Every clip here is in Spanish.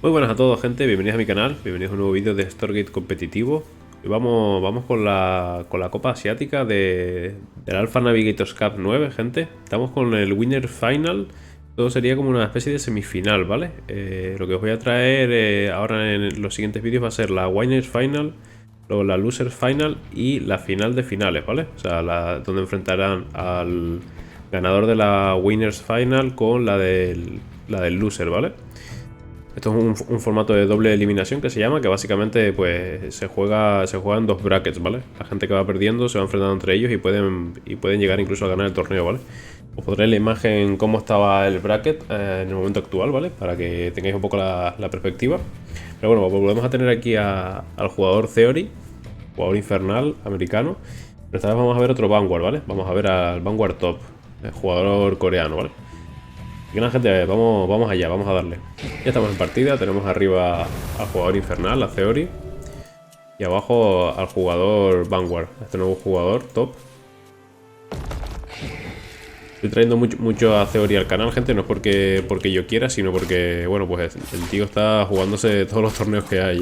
Muy buenas a todos, gente, bienvenidos a mi canal, bienvenidos a un nuevo vídeo de Stargate competitivo. Y vamos con la Copa Asiática del Alpha Navigators Cup 9, gente. Estamos con el Winner Final, todo sería como una especie de semifinal, ¿vale? Lo que os voy a traer ahora en los siguientes vídeos va a ser la Winners Final, luego la Losers Final y la final de finales, ¿vale? O sea, donde enfrentarán al ganador de la Winners Final con la del Loser, ¿vale? Esto es un formato de doble eliminación que se llama, que básicamente pues se juegan dos brackets, ¿vale? La gente que va perdiendo se va enfrentando entre ellos y pueden llegar incluso a ganar el torneo, ¿vale? Os pondré la imagen cómo estaba el bracket en el momento actual, ¿vale? Para que tengáis un poco la perspectiva. Pero bueno, pues volvemos a tener aquí al jugador Theory, jugador infernal americano. Pero esta vez vamos a ver otro Vanguard, ¿vale? Vamos a ver al Vanguard Top, el jugador coreano, ¿vale? Así que nada, gente, vamos allá, vamos a darle. Ya estamos en partida, tenemos arriba al jugador infernal, a Theory. Y abajo al jugador Vanguard, este nuevo jugador, top. Estoy trayendo mucho a Theory al canal, gente, no es porque yo quiera, sino porque, bueno, pues el tío está jugándose todos los torneos que hay,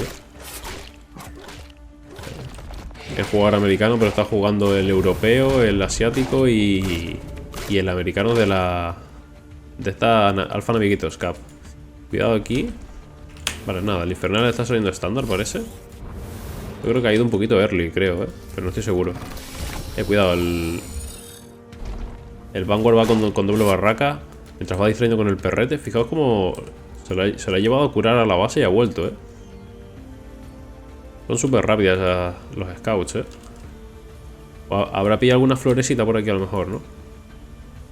Es jugador americano, pero está jugando el europeo, el asiático y el americano de esta Alpha Navigators Cup. Cuidado aquí. Vale, nada, el infernal está saliendo estándar, parece. Yo creo que ha ido un poquito early, creo, pero no estoy seguro. Cuidado, el Vanguard va con doble barraca, mientras va distrayendo con el perrete. Fijaos cómo se lo ha llevado a curar a la base y ha vuelto, Son súper rápidas los scouts, Habrá pillado alguna florecita por aquí a lo mejor, ¿no?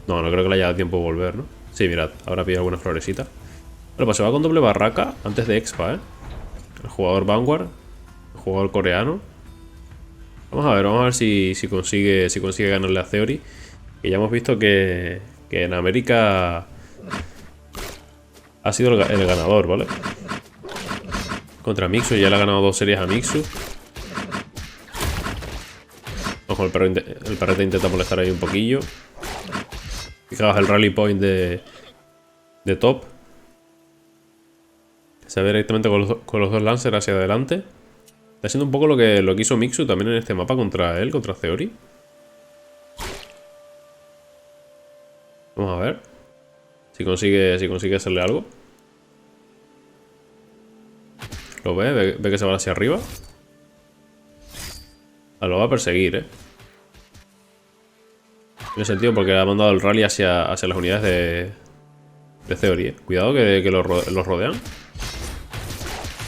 No creo que le haya dado tiempo de volver, ¿no? Sí, mirad, habrá pillado alguna florecita. Bueno, pues se va con doble barraca antes de Expa, El jugador Vanguard, el jugador coreano. Vamos a ver si consigue ganarle a Theory. Que ya hemos visto que en América ha sido el ganador, ¿vale? Contra Mixu, ya le ha ganado 2 series a Mixu. Ojo, el perrete intenta molestar ahí un poquillo. Fijaos el rally point de top. Se ve directamente con los dos Lancers hacia adelante. Está haciendo un poco lo que hizo Mixu también en este mapa contra Theory. Vamos a ver si consigue hacerle algo. Lo ve que se va hacia arriba. Lo va a perseguir, Tiene sentido porque ha mandado el rally hacia las unidades de Theory, Cuidado que los rodean.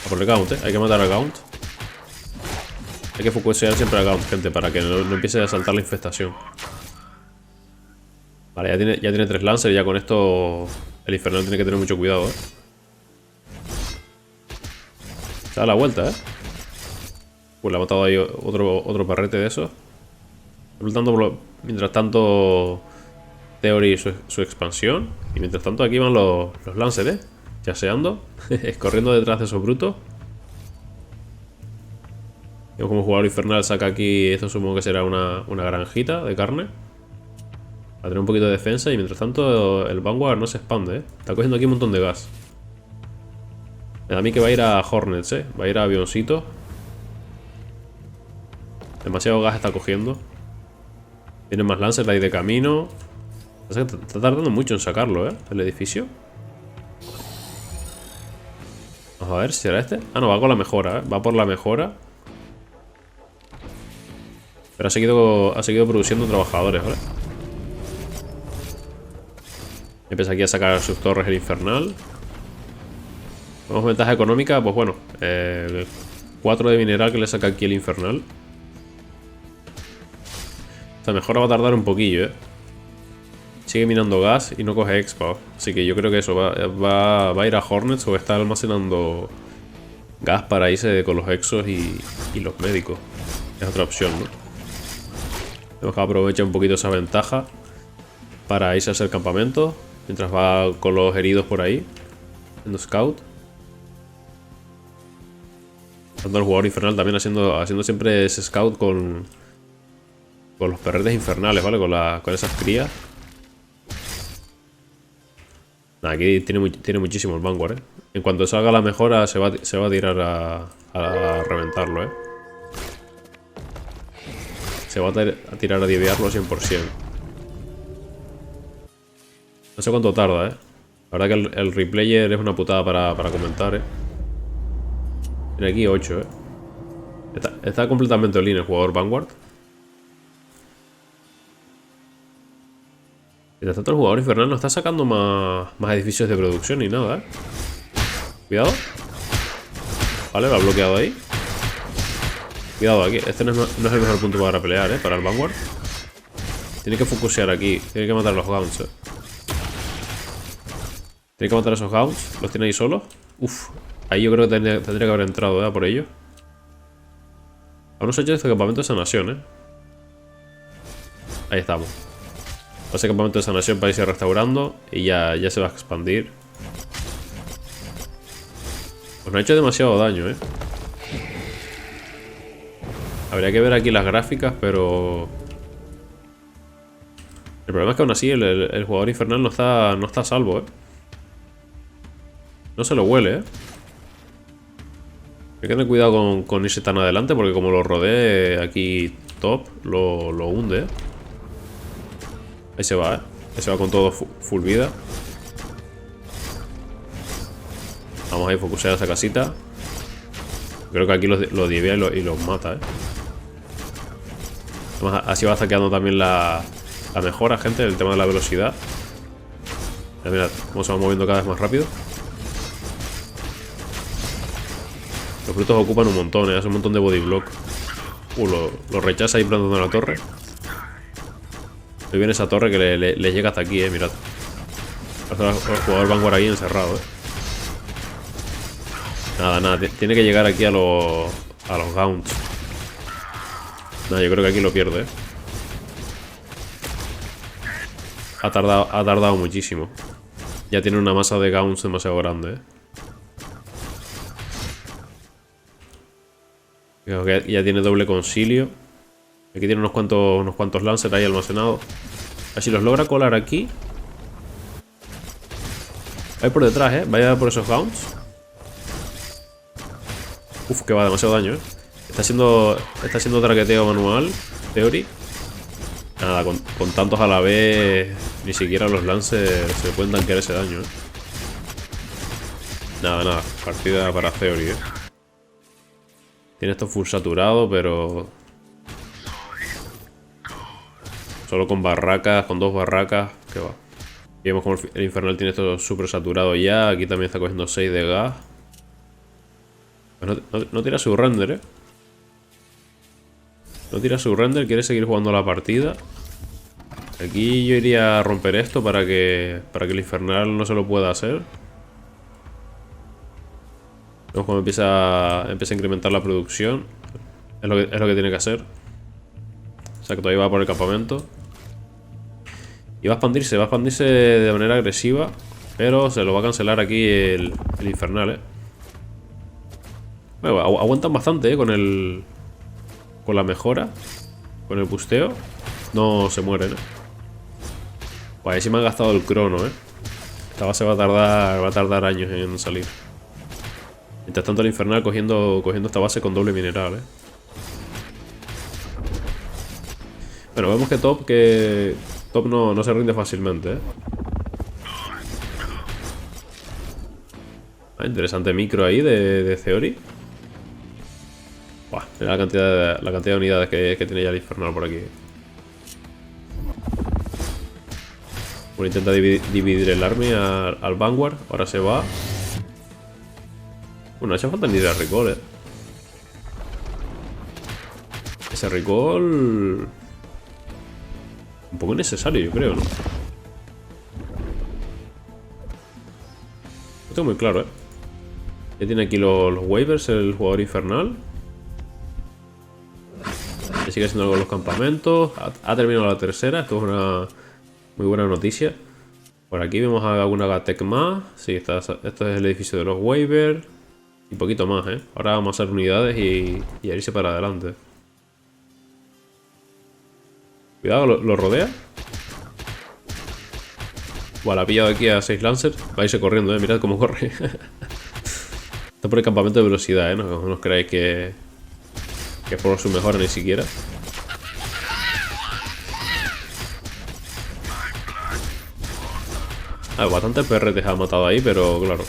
A por el Gaunt, Hay que matar al Gaunt. Hay que focusear siempre al Gaunt, gente, para que no empiece a saltar la infestación. Vale, ya tiene 3 Lancers. Ya con esto el infernal tiene que tener mucho cuidado, Se da la vuelta, Pues le ha matado ahí otro parrete de esos. Mientras tanto Theory su expansión. Y mientras tanto aquí van los Lancers, Chaseando. Corriendo detrás de esos brutos. Yo como jugador infernal saca aquí. Esto supongo que será una granjita de carne. Para tener un poquito de defensa. Y mientras tanto el Vanguard no se expande, Está cogiendo aquí un montón de gas. Me da a mí que va a ir a Hornets, Va a ir a avioncitos. Demasiado gas está cogiendo. Tiene más Lancers ahí de camino. Está tardando mucho en sacarlo, el edificio. Vamos a ver si será este. Ah, no, va con la mejora, Va por la mejora. Pero ha seguido produciendo trabajadores, ¿vale? Empieza aquí a sacar sus torres el infernal. Tenemos ventaja económica, pues bueno. 4 de mineral que le saca aquí el infernal. Esta mejora va a tardar un poquillo, Sigue minando gas y no coge expa. Así que yo creo que eso va a ir a Hornets o está almacenando gas para irse con los exos y los médicos. Es otra opción, Tenemos que aprovechar un poquito esa ventaja para irse a hacer campamento. Mientras va con los heridos por ahí, haciendo scout. Tanto el jugador infernal también haciendo siempre ese scout con los perretes infernales, ¿vale? Con esas crías. Nah, aquí tiene muchísimo el Vanguard, ¿eh? En cuanto salga la mejora se va a tirar a reventarlo, ¿eh? Se va a tirar a divearlo 100%. No sé cuánto tarda, ¿eh? La verdad que el replayer es una putada para comentar, ¿eh? Tiene aquí 8, ¿eh? Está completamente online el jugador Vanguard. Mientras tanto el jugador infernal no está sacando más edificios de producción ni nada, ¿eh? Cuidado. Vale, lo ha bloqueado ahí. Cuidado aquí. Este no es el mejor punto para pelear, ¿eh? Para el Vanguard. Tiene que focusear aquí. Tiene que matar a los Gaunts, ¿eh? Tiene que matar a esos Gaunts. Los tiene ahí solos. Uf. Ahí yo creo que tendría que haber entrado, ¿eh? Por ello. Aún no se ha hecho este campamento de sanación, ¿eh? Ahí estamos. Ese campamento de sanación para irse restaurando. Y ya se va a expandir. Pues no ha hecho demasiado daño, ¿eh? Habría que ver aquí las gráficas, pero... El problema es que aún así el jugador infernal no está a salvo, ¿eh? No se lo huele, ¿eh? Hay que tener cuidado con irse tan adelante, porque como lo rodee aquí top, lo hunde, ¿eh? Ahí se va, ¿eh? Ahí se va con todo full vida. Vamos a ir a focusear esa casita. Creo que aquí los divea y los mata, ¿eh? Además, así va saqueando también la mejora, gente, el tema de la velocidad. Mirad cómo se va moviendo cada vez más rápido. Los frutos ocupan un montón, hace un montón de body block. Lo rechaza ahí plantando la torre. Muy bien esa torre que le llega hasta aquí, mirad. El jugador Vanguard ahí encerrado, Nada, tiene que llegar aquí a los Gaunts. Nada, yo creo que aquí lo pierde, Ha tardado muchísimo. Ya tiene una masa de Gaunts demasiado grande, Creo que ya tiene doble concilio. Aquí tiene unos cuantos Lancers ahí almacenados. A ver si los logra colar aquí. Ahí por detrás, vaya por esos Gaunts. Uf, que va demasiado daño, Está haciendo traqueteo manual, Theory. Nada, con tantos a la vez, ni siquiera los Lancers se pueden tanquear ese daño, Nada, partida para Theory, Tiene esto full saturado, pero... Solo con barracas, con 2 barracas, que va. Y vemos como el infernal tiene esto súper saturado ya. Aquí también está cogiendo 6 de gas. Pues no tira su render, No tira su render, quiere seguir jugando la partida. Aquí yo iría a romper esto para que el infernal no se lo pueda hacer. Vemos cómo empieza a incrementar la producción. Es lo que tiene que hacer. O sea que todavía va por el campamento. Y va a expandirse de manera agresiva. Pero se lo va a cancelar aquí el infernal, Bueno, aguantan bastante, con la mejora. Con el busteo. No se mueren, Pues ahí sí me han gastado el crono, Esta base va a tardar años en salir. Mientras tanto el infernal cogiendo esta base con doble mineral, Bueno, vemos que Top no se rinde fácilmente, Interesante micro ahí de Theory. Buah, mira la cantidad de unidades que tiene ya el infernal por aquí. Bueno, intenta dividir el army al Vanguard. Ahora se va. Bueno, no hace falta ni de recall, Ese recall... Un poco innecesario, yo creo, ¿no? Lo tengo muy claro, Ya tiene aquí los waivers, el jugador infernal. Ya sigue haciendo algo con los campamentos. Ha terminado la tercera. Esto es una muy buena noticia. Por aquí vemos alguna Gatec más. Sí, esto es el edificio de los waivers. Y poquito más, Ahora vamos a hacer unidades y a irse para adelante. Cuidado, lo rodea. Buah, la ha pillado aquí a 6 Lancers. Va a irse corriendo, mirad cómo corre. Está por el campamento de velocidad, no os creáis que es por su mejora ni siquiera. Bastante PRTs ha matado ahí, pero claro.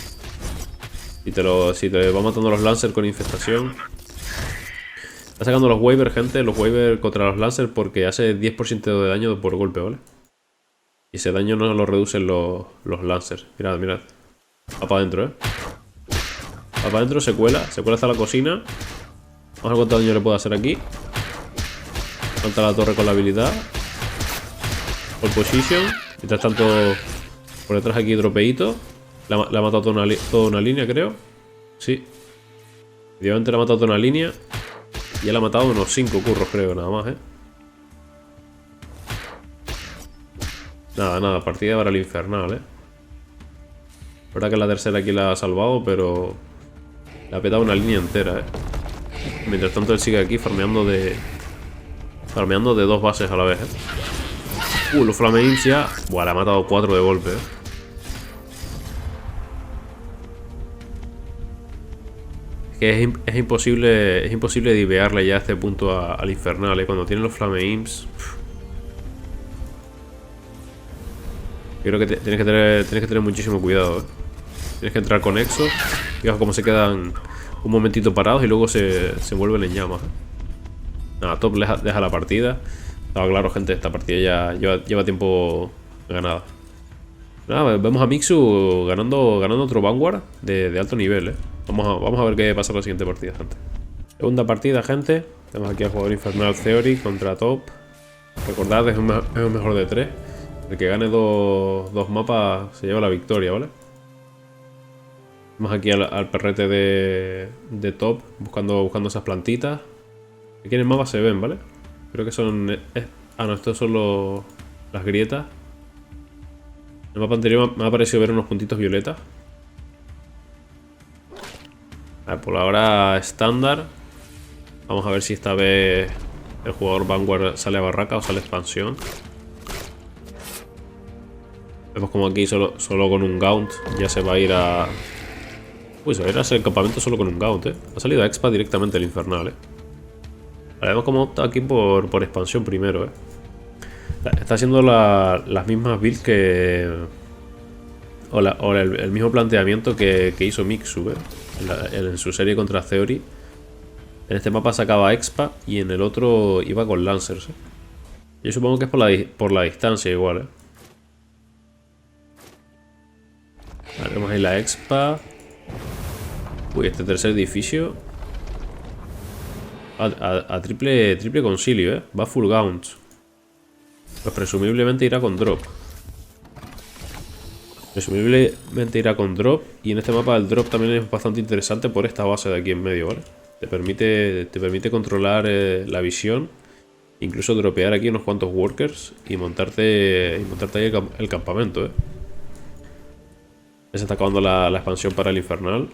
Si te va matando los Lancers con infestación. Está sacando los Waver, gente. Los Waver contra los Lancers porque hace 10% de daño por golpe, ¿vale? Y ese daño no lo reducen los Lancers. Mirad, mirad. Va para adentro, Va para adentro, se cuela hasta la cocina. Vamos a ver cuánto daño le puedo hacer aquí. Falta la torre con la habilidad. Pole position. Mientras tanto, por detrás aquí dropeito. Le ha matado toda una línea, creo. Sí. Efectivamente le ha matado toda una línea. Y él ha matado unos 5 curros, creo, nada más, Nada, partida para el infernal, La verdad que la tercera aquí la ha salvado, pero le ha petado una línea entera, Mientras tanto él sigue aquí farmeando de 2 bases a la vez, los Flameimps ya. Buah, le ha matado 4 de golpe, Es que es imposible divearle ya a este punto al infernal, Cuando tienen los Flameimps. Yo creo que tienes que tener muchísimo cuidado, Tienes que entrar con Exo. Fíjate cómo se quedan un momentito parados y luego se vuelven en llamas, Nada, Top deja la partida. Estaba claro, gente, esta partida ya lleva tiempo ganada. Nada, vemos a Mixu ganando otro Vanguard de alto nivel, Vamos a ver qué pasa en la siguiente partida, gente. Segunda partida, gente. Tenemos aquí al jugador infernal Theory contra Top. Recordad, es un mejor de 3. El que gane dos mapas se lleva la victoria, ¿vale? Vamos aquí al perrete de Top buscando esas plantitas. Aquí en el mapa se ven, ¿vale? Creo que son... no, estos son las grietas. En el mapa anterior me ha parecido ver unos puntitos violetas. Por la hora estándar. Vamos a ver si esta vez el jugador Vanguard sale a barraca o sale a expansión. Vemos como aquí solo con un Gaunt ya se va a ir a... Uy, se va a ir a hacer el campamento solo con un Gaunt, Ha salido a Expa directamente el infernal, Vale, vemos cómo opta aquí por expansión primero, Está haciendo las mismas builds que... O el mismo planteamiento que hizo Mixu, en su serie contra Theory. En este mapa sacaba Expa y en el otro iba con Lancers, Yo supongo que es por la distancia igual, Vale, vemos ahí la Expa. Uy, este tercer edificio. A triple concilio, Va full Gaunt. Pues presumiblemente irá con drop. Y en este mapa el drop también es bastante interesante por esta base de aquí en medio, ¿vale? Te permite controlar la visión. Incluso dropear aquí unos cuantos workers y montarte ahí el campamento, Ya se está acabando la expansión para el infernal.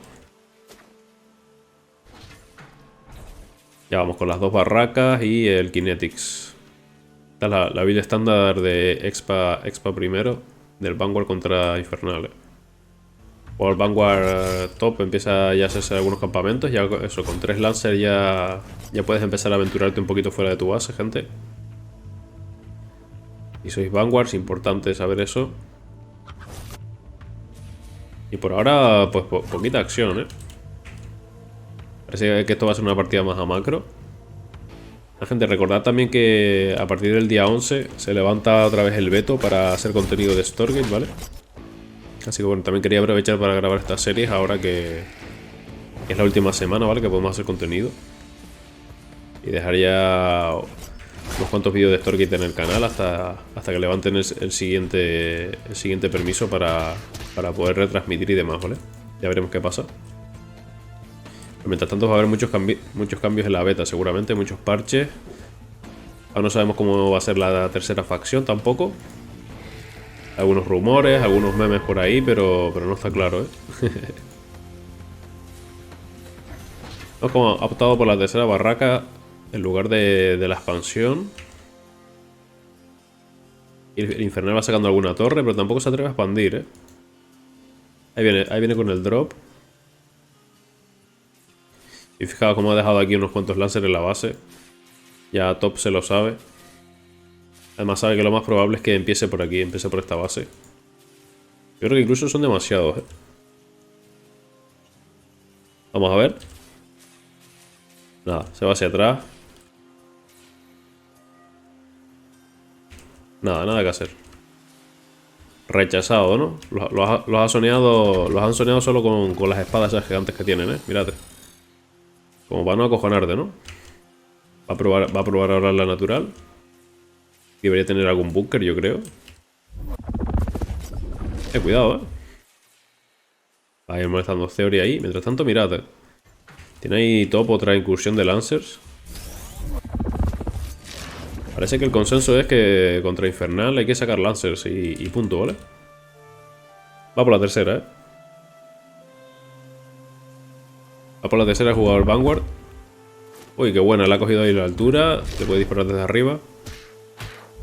Ya vamos con las 2 barracas y el Kinetics. Esta es la build estándar de Expa primero. Del Vanguard contra infernal, O el Vanguard Top empieza ya a hacerse algunos campamentos. Ya eso, con 3 Lancers ya puedes empezar a aventurarte un poquito fuera de tu base, gente. Y sois Vanguards, importante saber eso. Y por ahora, pues poquita acción, Parece que esto va a ser una partida más a macro. La gente, recordad también que a partir del día 11 se levanta otra vez el veto para hacer contenido de Storgate, ¿vale? Así que bueno, también quería aprovechar para grabar estas series ahora que es la última semana, ¿vale? Que podemos hacer contenido. Y dejar ya unos cuantos vídeos de Storgate en el canal hasta que levanten el siguiente permiso para poder retransmitir y demás, ¿vale? Ya veremos qué pasa. Pero mientras tanto va a haber muchos cambios en la beta, seguramente, muchos parches. Aún no sabemos cómo va a ser la tercera facción tampoco. Algunos rumores, algunos memes por ahí, pero no está claro, No, como ha optado por la tercera barraca en lugar de la expansión. Y el infernal va sacando alguna torre, pero tampoco se atreve a expandir, ¿eh? Ahí viene con el drop. Y fijaos cómo ha dejado aquí unos cuantos láseres en la base. Ya Top se lo sabe. Además sabe que lo más probable es que empiece por aquí, empiece por esta base. Yo creo que incluso son demasiados, ¿eh? Vamos a ver. Nada, se va hacia atrás. Nada que hacer. Rechazado, ¿no? Los han soneado solo con las espadas esas gigantes que tienen, ¿eh? Mírate. Como para no acojonarte, ¿no? Va a probar ahora la natural. Debería tener algún búnker, yo creo. Cuidado, ¿eh? Va a ir molestando Theory ahí. Mientras tanto, mirad, ¿eh? Tiene ahí Top otra incursión de Lancers. Parece que el consenso es que contra Infernal hay que sacar Lancers y punto, ¿vale? Va por la tercera, ¿eh? Va por la tercera, jugador Vanguard. Uy, qué buena, le ha cogido ahí la altura. Le puede disparar desde arriba.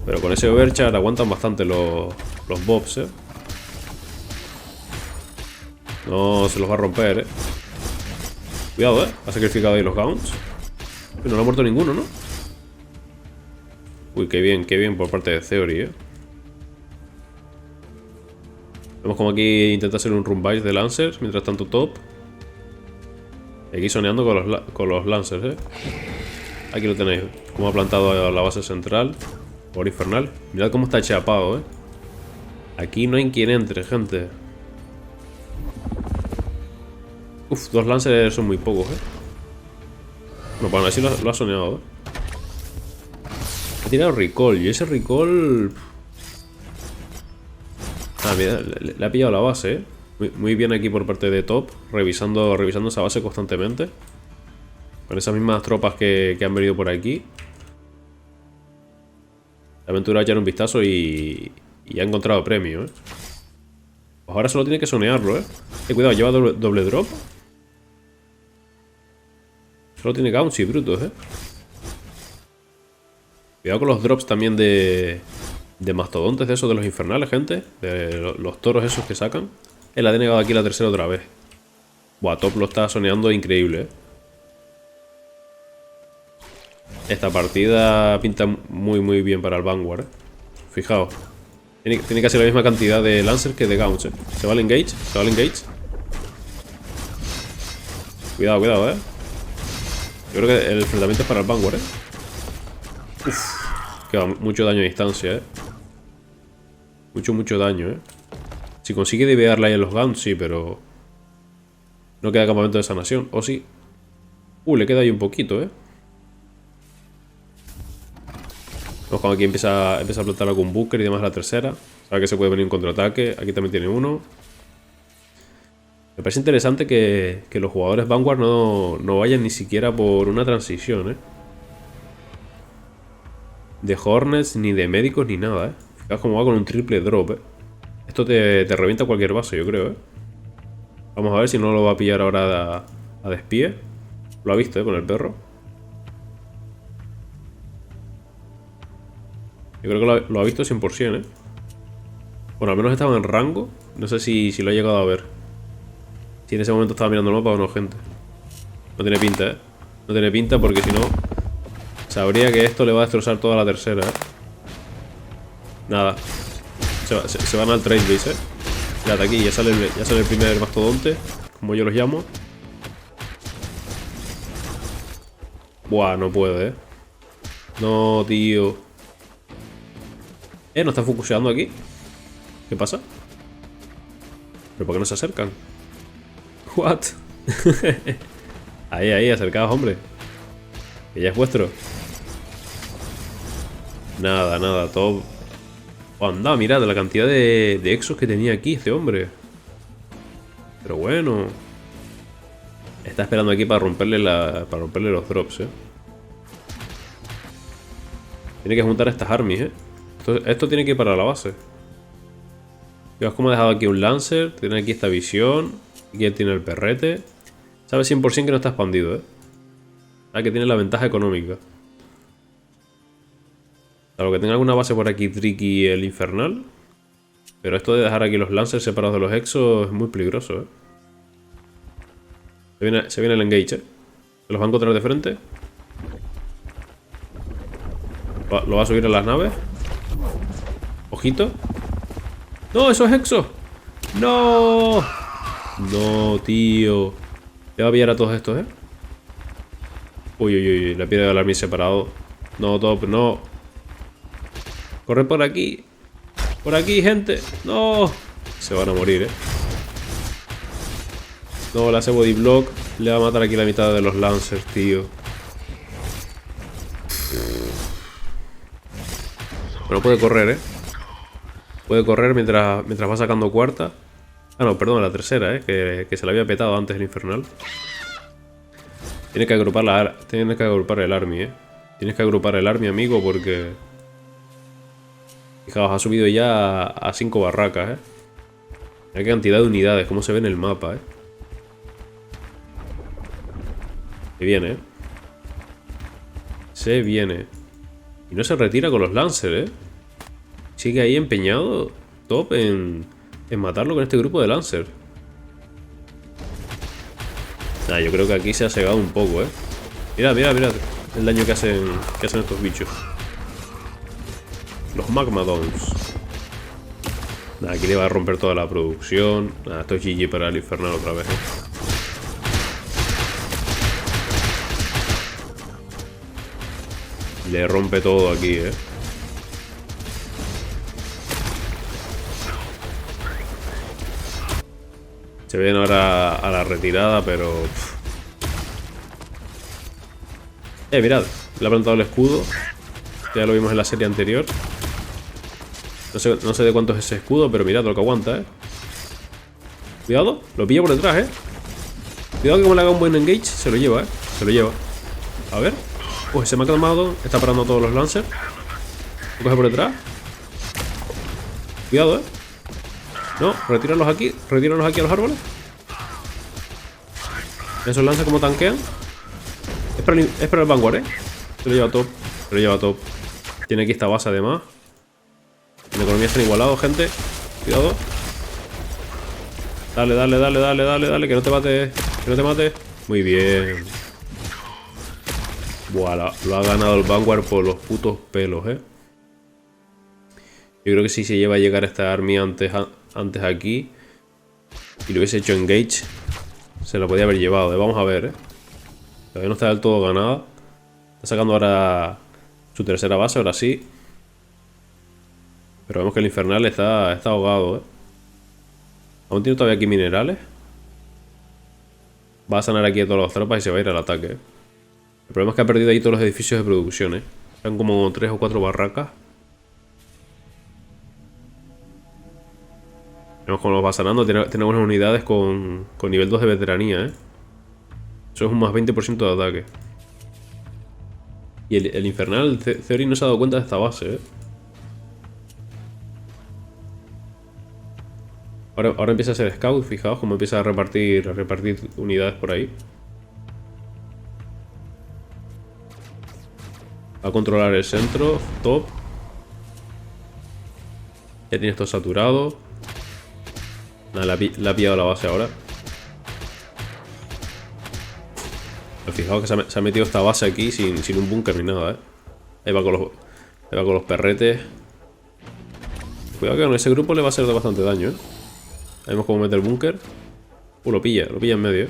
Pero con ese Overcharge aguantan bastante los bobs, ¿eh? No, se los va a romper, ¿eh? Cuidado, ¿eh? Ha sacrificado ahí los Gaunts. No le ha muerto ninguno, ¿no? Uy, qué bien por parte de Theory, ¿eh? Vemos como aquí intenta hacer un Rumbice de Lancers. Mientras tanto Top. Aquí soneando con los Lancers, ¿eh? Aquí lo tenéis. Como ha plantado la base central. Por Infernal. Mirad cómo está chapado, ¿eh? Aquí no hay quien entre, gente. Uf, 2 Lancers son muy pocos, ¿eh? Bueno, para así lo ha soneado, ¿eh? Ha tirado Recall. Y ese Recall... Ah, mira, le ha pillado la base, ¿eh? Muy bien aquí por parte de Top. Revisando esa base constantemente. Con esas mismas tropas que han venido por aquí. La aventura ha echado un vistazo y ha encontrado premio, ¿eh? Pues ahora solo tiene que sonearlo, ¿eh? Cuidado, lleva doble drop. Solo tiene Gaunts y brutos, ¿eh? Cuidado con los drops también de mastodontes de esos de los infernales, gente. De los toros esos que sacan. Él ha denegado aquí la tercera otra vez. Buah, Top lo está soneando increíble, ¿eh? Esta partida pinta muy bien para el Vanguard, ¿eh? Fijaos. Tiene casi la misma cantidad de Lancers que de Gaunts, ¿eh? Se va al engage. Cuidado, ¿eh? Yo creo que el enfrentamiento es para el Vanguard, ¿eh? Uf, que va mucho daño a distancia, ¿eh? Mucho daño, ¿eh? Si consigue divearla ahí en los Gaunts, sí, pero... No queda campamento de sanación, ¿o sí? Le queda ahí un poquito, ¿eh? Vemos como aquí empieza a plantar algún búnker y demás la tercera. Sabe que se puede venir un contraataque. Aquí también tiene uno. Me parece interesante que los jugadores Vanguard no vayan ni siquiera por una transición, ¿eh? De Hornets, ni de médicos, ni nada, ¿eh? Fijaos cómo va con un triple drop, ¿eh? Esto te revienta cualquier base, yo creo, ¿eh? Vamos a ver si no lo va a pillar ahora a despie. Lo ha visto, ¿eh? Con el perro. Yo creo que lo ha visto 100%, ¿eh? Bueno, al menos estaba en rango. No sé si lo ha llegado a ver. Si en ese momento estaba mirando el mapa o no, gente. No tiene pinta, ¿eh? No tiene pinta porque si no... Sabría que esto le va a destrozar toda la tercera, ¿eh? Nada. Se van al trade base, ¿eh? Mirad aquí, ya sale el primer mastodonte, como yo los llamo. Buah, no puede, ¿eh? No, tío. ¿No están focuseando aquí? ¿Qué pasa? ¿Pero por qué no se acercan? ¿What? Ahí, acercaos, hombre. Que ya es vuestro. Nada, todo... Oh, anda, mirad la cantidad de exos que tenía aquí este hombre. Pero bueno. Está esperando aquí para romperle los drops, ¿eh? Tiene que juntar estas armies, ¿eh? Esto tiene que ir para la base. Fijaos cómo ha dejado aquí un Lancer. Tiene aquí esta visión. Aquí él tiene el perrete. Sabe 100% que no está expandido, ¿eh? Sabe que tiene la ventaja económica. Salvo que tenga alguna base por aquí tricky el infernal. Pero esto de dejar aquí los lancers separados de los exos es muy peligroso, ¿eh? Se viene el engage, ¿eh? Se los va a encontrar de frente. Lo va a subir a las naves. Ojito. ¡No! ¡Eso es exo! ¡No! No, tío. Le va a pillar a todos estos, ¿eh? Uy, uy, uy. La piedra del army separado. No, top, no. Corre por aquí. Por aquí, gente. No. Se van a morir, ¿eh? No, le hace body block. Le va a matar aquí la mitad de los lancers, tío. Bueno, puede correr, ¿eh? Puede correr mientras va sacando cuarta. Ah, no, perdón, la tercera, ¿eh? Que se la había petado antes el infernal. Tiene que agrupar el army, ¿eh? Tienes que agrupar el army, amigo, porque... Fijaos, ha subido ya a 5 barracas, ¿eh? Mira qué cantidad de unidades, cómo se ve en el mapa, ¿eh? Se viene, ¿eh? Se viene. Y no se retira con los Lancers, ¿eh? Sigue ahí empeñado, top, en matarlo con este grupo de Lancers. Nah, yo creo que aquí se ha cegado un poco, ¿eh? Mirad, mirad, mirad el daño que hacen estos bichos. Los Magmadons. Nah, aquí le va a romper toda la producción. Nah, esto es GG para el infernal otra vez, ¿eh? Le rompe todo aquí, ¿eh? Se ven ahora a la retirada, pero... mirad. Le ha plantado el escudo. Ya lo vimos en la serie anterior. No sé de cuánto es ese escudo, pero mirad lo que aguanta, ¿eh? Cuidado. Lo pilla por detrás, ¿eh? Cuidado que como le haga un buen engage, se lo lleva, ¿eh? Se lo lleva. A ver. Uy, se me ha calmado. Está parando todos los lancers. Lo coge por detrás. Cuidado, ¿eh? No, retíralos aquí a los árboles. Esos lanzas como tanquean. Es para el Vanguard, ¿eh? Se lo lleva top. Se lo lleva top. Tiene aquí esta base además. En economía están igualados, gente. Cuidado. Dale, dale, dale, dale, dale, dale. Que no te mate. Que no te mate. Muy bien. Buah, lo ha ganado el Vanguard por los putos pelos, ¿eh? Yo creo que si se lleva a llegar esta army antes aquí y lo hubiese hecho engage, se la podía haber llevado, ¿eh? Vamos a ver, ¿eh? Todavía no está del todo ganada. Está sacando ahora su tercera base, ahora sí. Pero vemos que el infernal está ahogado, ¿eh? Aún tiene todavía aquí minerales. Va a sanar aquí a todas las tropas y se va a ir al ataque, ¿eh? El problema es que ha perdido ahí todos los edificios de producción, ¿eh? Están como 3 o 4 barracas. Vemos cómo los va sanando. Tiene unas unidades con nivel 2 de veteranía, ¿eh? Eso es un más 20% de ataque. Y el infernal Theory no se ha dado cuenta de esta base, ¿eh? Ahora empieza a ser scout, fijaos cómo empieza a repartir unidades por ahí. Va a controlar el centro, top. Ya tiene esto saturado. Nada, le ha pillado la base ahora. Pero fijaos que se ha metido esta base aquí sin un búnker ni nada, ¿eh? Ahí va con los perretes. Cuidado que con ese grupo le va a hacer de bastante daño, ¿eh? Ahí vemos cómo mete el búnker. Lo pilla en medio, ¿eh?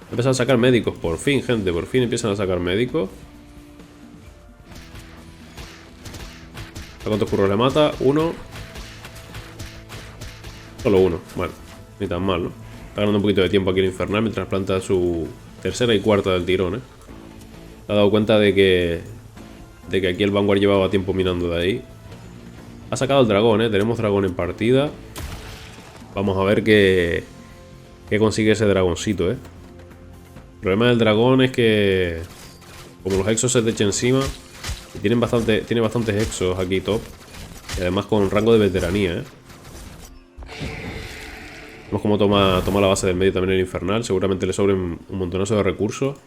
Empiezan a sacar médicos, por fin, gente. Por fin empiezan a sacar médicos. ¿A cuántos curros le mata? Uno. Solo uno. Bueno, ni tan mal, ¿no? Está ganando un poquito de tiempo aquí el infernal mientras planta su tercera y cuarta del tirón, ¿eh? Se ha dado cuenta de que aquí el Vanguard llevaba tiempo minando de ahí. Ha sacado el dragón, ¿eh? Tenemos dragón en partida. Vamos a ver qué consigue ese dragoncito, ¿eh? El problema del dragón es que, como los exos se te echen encima, tiene bastantes exos aquí top. Y además con rango de veteranía, ¿eh? Vemos cómo toma la base del medio también el infernal. Seguramente le sobren un montonazo de recursos.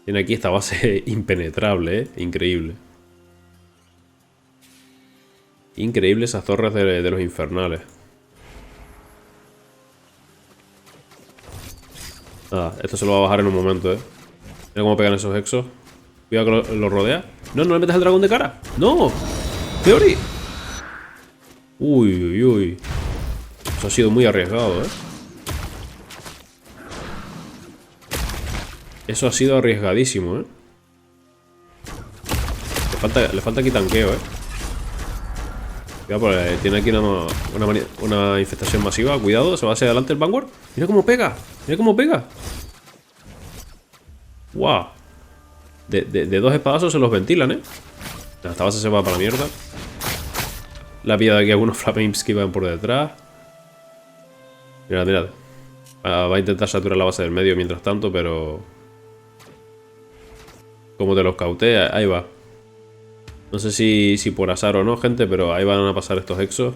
Tiene aquí esta base impenetrable, ¿eh? Increíble. Increíble esas torres de los infernales. Nada, esto se lo va a bajar en un momento, Mira cómo pegan esos exos. Cuidado que lo rodea. No, no le metas al dragón de cara. ¡No! ¡Theory! Uy, uy, uy. Eso ha sido muy arriesgado, Eso ha sido arriesgadísimo, Le falta aquí tanqueo, Cuidado, porque tiene aquí una infestación masiva. Cuidado, se va hacia adelante el Vanguard. Mira cómo pega. Mira cómo pega. ¡Wow! De dos espadazos se los ventilan, Esta base se va para la mierda. La pilla de aquí algunos flames que iban por detrás. Mirad, mirad. Va a intentar saturar la base del medio mientras tanto, pero... como te los cautea, ahí va. No sé si por azar o no, gente, pero ahí van a pasar estos exos.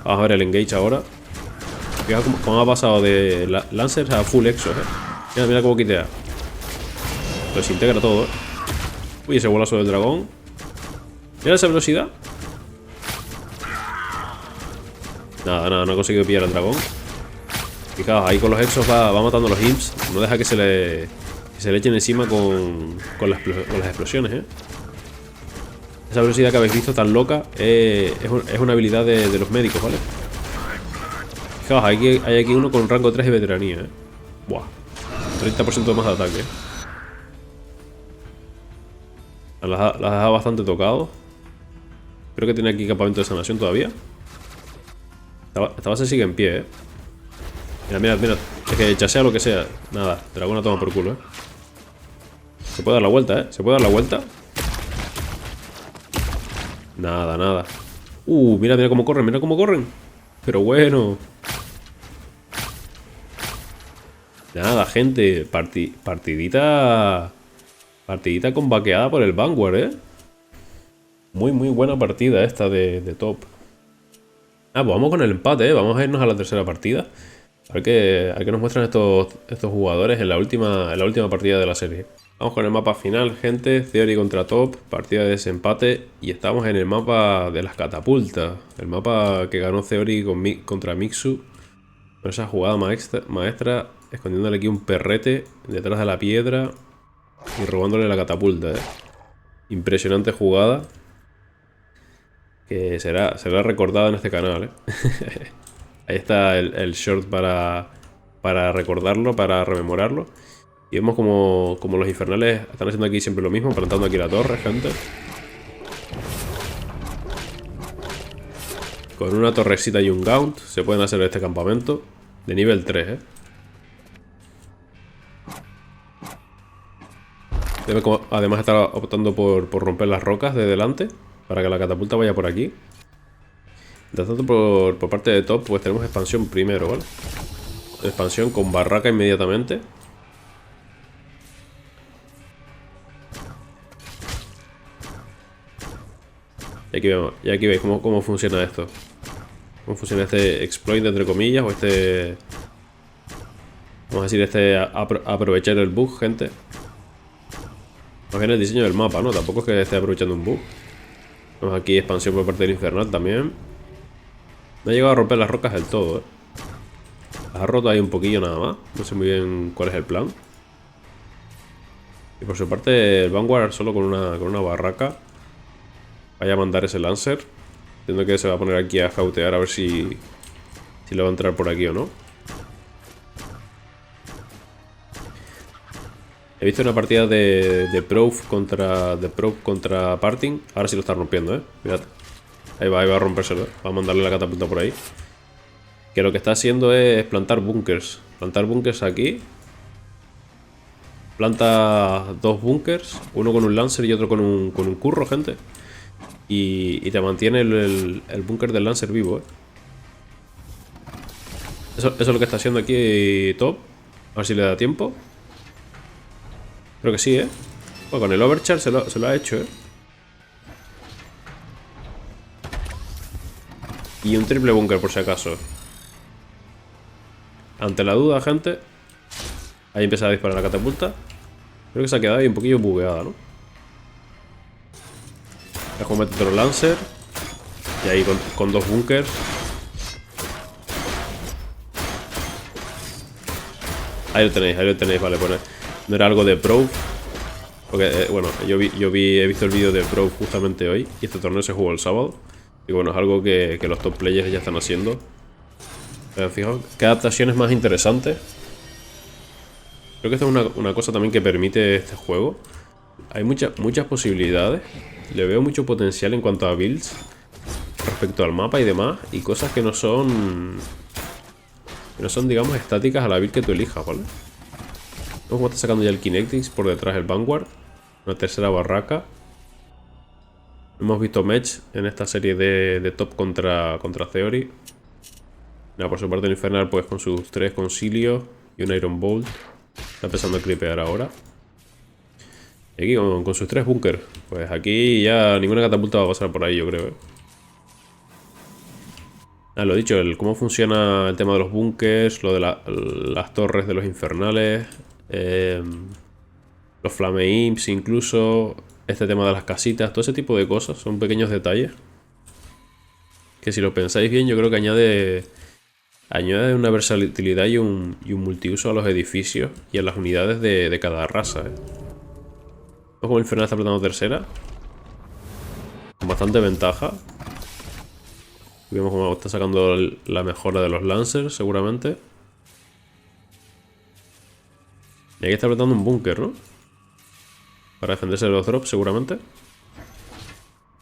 Vamos a ver el engage ahora. Fijaos cómo ha pasado de Lancers a full exos, Mira, mira cómo quitea. Lo desintegra todo, Uy, ese bolazo del dragón. Mira esa velocidad. Nada, nada, no ha conseguido pillar al dragón. Fijaos, ahí con los exos va matando a los imps. No deja que se le echen encima con las explosiones, Esa velocidad que habéis visto tan loca es una habilidad de los médicos, ¿vale? Fijaos, hay aquí uno con rango 3 de veteranía, Buah. 30% más de ataque. Las ha dejado bastante tocado. Creo que tiene aquí campamento de sanación todavía. Esta base sigue en pie, Mira, mira, mira. Es que chasea lo que sea. Nada, dragón la toma por culo, Se puede dar la vuelta, Se puede dar la vuelta. Nada, nada. Mira, mira cómo corren, mira cómo corren. Pero bueno. Nada, gente. Partidita con vaqueada por el Vanguard, Muy, muy buena partida esta de top. Pues vamos con el empate, Vamos a irnos a la tercera partida. A ver qué nos muestran estos jugadores en la última partida de la serie. Vamos con el mapa final, gente. Theory contra Top, partida de desempate. Y estamos en el mapa de las catapultas. El mapa que ganó Theory contra Mixu. Con esa jugada maestra, escondiéndole aquí un perrete detrás de la piedra y robándole la catapulta, Impresionante jugada. Que será recordada en este canal, Ahí está el short para recordarlo, para rememorarlo. Y vemos como los infernales están haciendo aquí siempre lo mismo, plantando aquí la torre, gente. Con una torrecita y un gaunt se pueden hacer este campamento de nivel 3, Además está optando por romper las rocas de delante para que la catapulta vaya por aquí. De tanto por parte de Top, pues tenemos expansión primero, ¿vale? Expansión con barraca inmediatamente. Y aquí veis cómo funciona esto. Cómo funciona este exploit, entre comillas, o este... vamos a decir, aprovechar el bug, gente. Más bien el diseño del mapa, ¿no? Tampoco es que esté aprovechando un bug. Tenemos aquí expansión por parte del infernal también. No ha llegado a romper las rocas del todo, Las ha roto ahí un poquillo nada más. No sé muy bien cuál es el plan. Y por su parte el Vanguard solo con una barraca. Vaya a mandar ese Lancer. Entiendo que se va a poner aquí a scoutear a ver si le va a entrar por aquí o no. He visto una partida de Prof contra Parting. Ahora sí lo está rompiendo, Mirad. Ahí va a rompérselo, Va a mandarle la catapulta por ahí. Que lo que está haciendo es plantar bunkers. Plantar bunkers aquí. Planta dos bunkers. Uno con un Lancer y otro con un curro, gente. Y te mantiene el búnker del Lancer vivo, Eso es lo que está haciendo aquí Top. A ver si le da tiempo. Creo que sí, Bueno, con el Overcharge se lo ha hecho, Y un triple búnker por si acaso. Ante la duda, gente. Ahí empieza a disparar la catapulta. Creo que se ha quedado ahí un poquillo bugueada, ¿no? Dejo meter otro Lancer. Y ahí con 2 bunkers. Ahí lo tenéis, vale, pues no era algo de Pro. Porque, bueno, he visto el vídeo de Pro justamente hoy. Y este torneo se jugó el sábado. Y bueno, es algo que los top players ya están haciendo. Pero fijaos, qué adaptaciones más interesantes. Creo que esto es una cosa también que permite este juego. Hay muchas posibilidades. Le veo mucho potencial en cuanto a builds respecto al mapa y demás. Y cosas que no son, digamos, estáticas a la build que tú elijas, ¿vale? Vemos cómo está sacando ya el Kinectix por detrás el Vanguard. Una tercera barraca. Hemos visto match en esta serie de top contra Theory. Nada, por su parte el Infernal pues con sus 3 concilios y un Iron Bolt. Está empezando a creepear ahora. Y aquí con sus 3 bunkers. Pues aquí ya ninguna catapulta va a pasar por ahí, yo creo. Lo dicho, cómo funciona el tema de los bunkers, lo de las torres de los infernales, los flame imps incluso, este tema de las casitas, todo ese tipo de cosas, son pequeños detalles que si lo pensáis bien yo creo que añade una versatilidad y un multiuso a los edificios y a las unidades de cada raza. Como el infernal está apretando tercera, con bastante ventaja. Vemos cómo está sacando la mejora de los Lancers, seguramente. Y aquí está apretando un búnker, ¿no? Para defenderse de los drops, seguramente.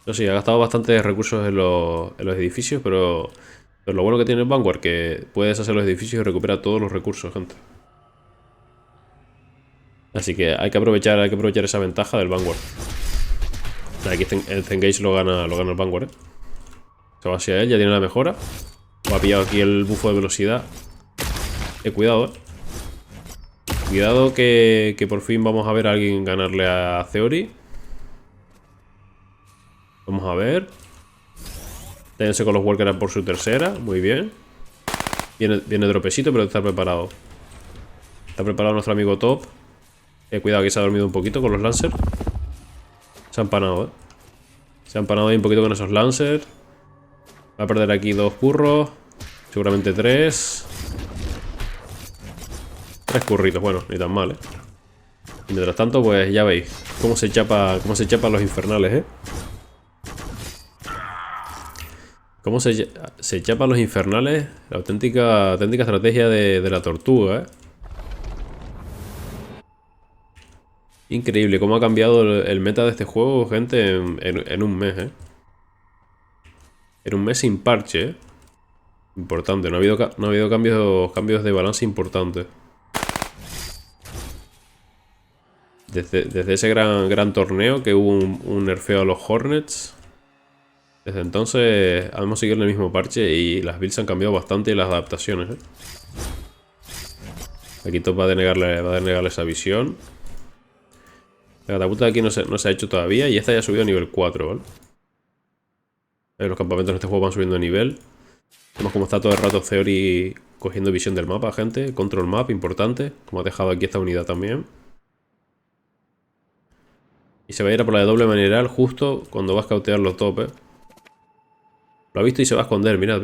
Eso sí, ha gastado bastantes recursos en los edificios, pero lo bueno que tiene el Vanguard, que puede deshacer los edificios y recupera todos los recursos, gente. Así que hay que aprovechar esa ventaja del Vanguard. Aquí el Zengage lo gana el Vanguard, Se va hacia él, ya tiene la mejora. Ha pillado aquí el bufo de velocidad. Cuidado, Cuidado que por fin vamos a ver a alguien ganarle a Theory. Vamos a ver. Ténganse con los Workers por su tercera. Muy bien. Viene dropecito, pero está preparado. Está preparado nuestro amigo Top. Cuidado que se ha dormido un poquito con los Lancers. Se ha empanado, Se ha empanado ahí un poquito con esos Lancers. Va a perder aquí 2 curros. Seguramente 3. 3 curritos, bueno, ni tan mal, Y mientras tanto, pues ya veis cómo se chapan los infernales, Cómo se chapan los infernales. La auténtica estrategia de la tortuga, Increíble cómo ha cambiado el meta de este juego, gente, en un mes, En un mes sin parche, Importante, no ha habido cambios de balance importantes. Desde ese gran torneo que hubo un nerfeo a los Hornets. Desde entonces hemos seguido en el mismo parche y las builds han cambiado bastante y las adaptaciones, Aquí Top va a denegarle esa visión. La catapulta de aquí no se ha hecho todavía y esta ya ha subido a nivel 4, ¿vale? Los campamentos en este juego van subiendo de nivel. Vemos cómo está todo el rato Theory cogiendo visión del mapa, gente. Control map, importante. Como ha dejado aquí esta unidad también. Y se va a ir a por la de doble mineral justo cuando va a escautear los top, Lo ha visto y se va a esconder, mirad.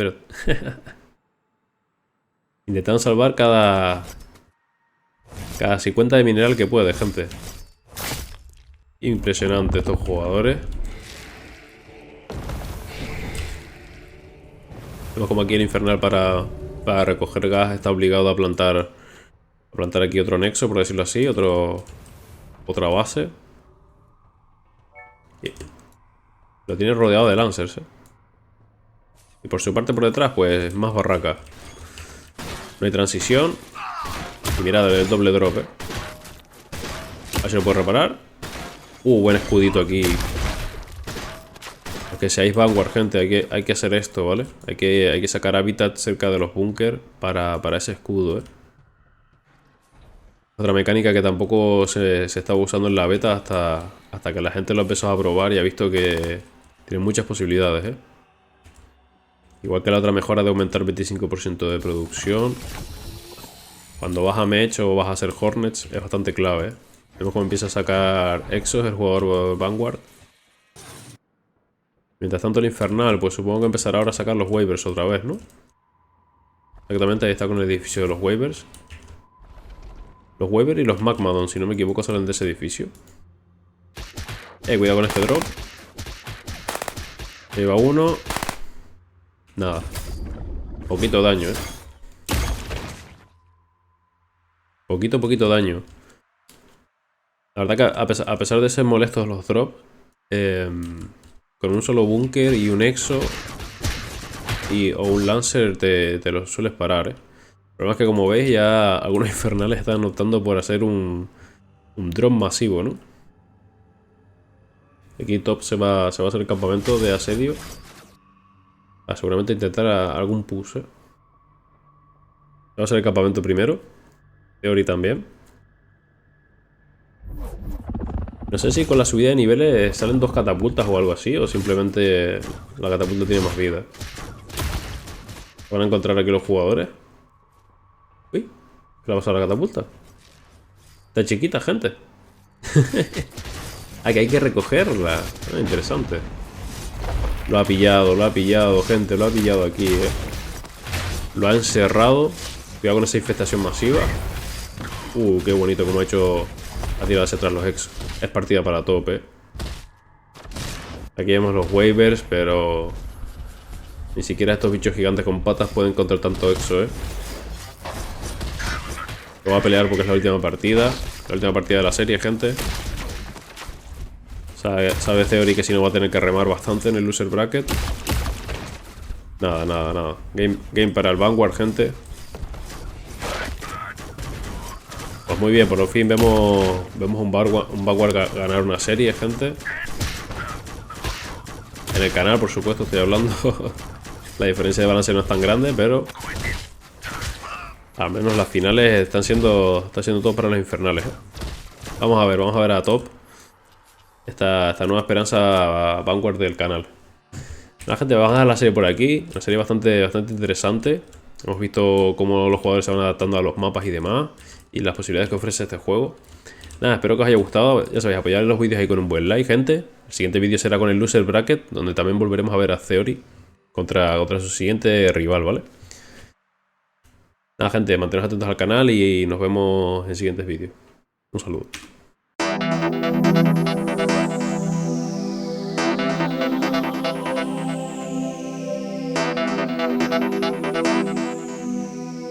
Intentando salvar cada 50 de mineral que puede, gente. Impresionante estos jugadores. Vemos como aquí el infernal para recoger gas está obligado a plantar aquí otro nexo, por decirlo así, otra base. Y lo tiene rodeado de lancers, Y por su parte por detrás, pues más barraca. No hay transición. Y mirad el doble drop, A ver si lo puedo reparar. Buen escudito aquí. Que seáis Vanguard, gente, hay que hacer esto, ¿vale? Hay que sacar hábitat cerca de los búnkers para ese escudo, Otra mecánica que tampoco se estaba usando en la beta hasta que la gente lo empezó a probar y ha visto que tiene muchas posibilidades, Igual que la otra mejora de aumentar 25% de producción. Cuando vas a Mech o vas a hacer Hornets es bastante clave, Vemos cómo empieza a sacar Exos el jugador Vanguard. Mientras tanto el infernal, pues supongo que empezará ahora a sacar los waivers otra vez, ¿no? Exactamente, ahí está con el edificio de los waivers. Los waivers y los magmadon, si no me equivoco, salen de ese edificio. Cuidado con este drop. Ahí va uno. Nada. Poquito daño, Poquito daño. La verdad que a pesar de ser molestos los drops, con un solo búnker y un exo o un lancer te los sueles parar, El problema es que, como veis, ya algunos infernales están optando por hacer un drop masivo, ¿no? Aquí top se va a hacer el campamento de asedio. Seguramente intentar algún push, Va a ser el campamento primero. Theory también. No sé si con la subida de niveles salen 2 catapultas o algo así, o simplemente la catapulta tiene más vida. Van a encontrar aquí los jugadores. Uy, ¿qué le ha pasado a la catapulta? Está chiquita, gente. Que hay que recogerla. Interesante. Lo ha pillado, gente. Lo ha pillado aquí, Lo ha encerrado. Cuidado con esa infestación masiva. Qué bonito como ha hecho. Ha tirado hacia atrás los exos. Es partida para top, Aquí vemos los waivers, pero ni siquiera estos bichos gigantes con patas pueden encontrar tanto exo, Lo va a pelear porque es la última partida. La última partida de la serie, gente. Sabe Theory que si no va a tener que remar bastante en el loser bracket. Nada. Game para el Vanguard, gente. Pues muy bien, por fin vemos un Vanguard ganar una serie, gente. En el canal, por supuesto, estoy hablando. La diferencia de balance no es tan grande, pero al menos las finales están siendo todo para los infernales, Vamos a ver a top esta nueva esperanza Vanguard del canal. La gente, vamos a dejar la serie por aquí. Una serie bastante interesante. Hemos visto cómo los jugadores se van adaptando a los mapas y demás, y las posibilidades que ofrece este juego. Nada, espero que os haya gustado. Ya sabéis, apoyar los vídeos ahí con un buen like, gente. El siguiente vídeo será con el loser bracket, donde también volveremos a ver a Theory contra su siguiente rival, ¿vale? Nada, gente, manteneros atentos al canal y nos vemos en siguientes vídeos. Un saludo.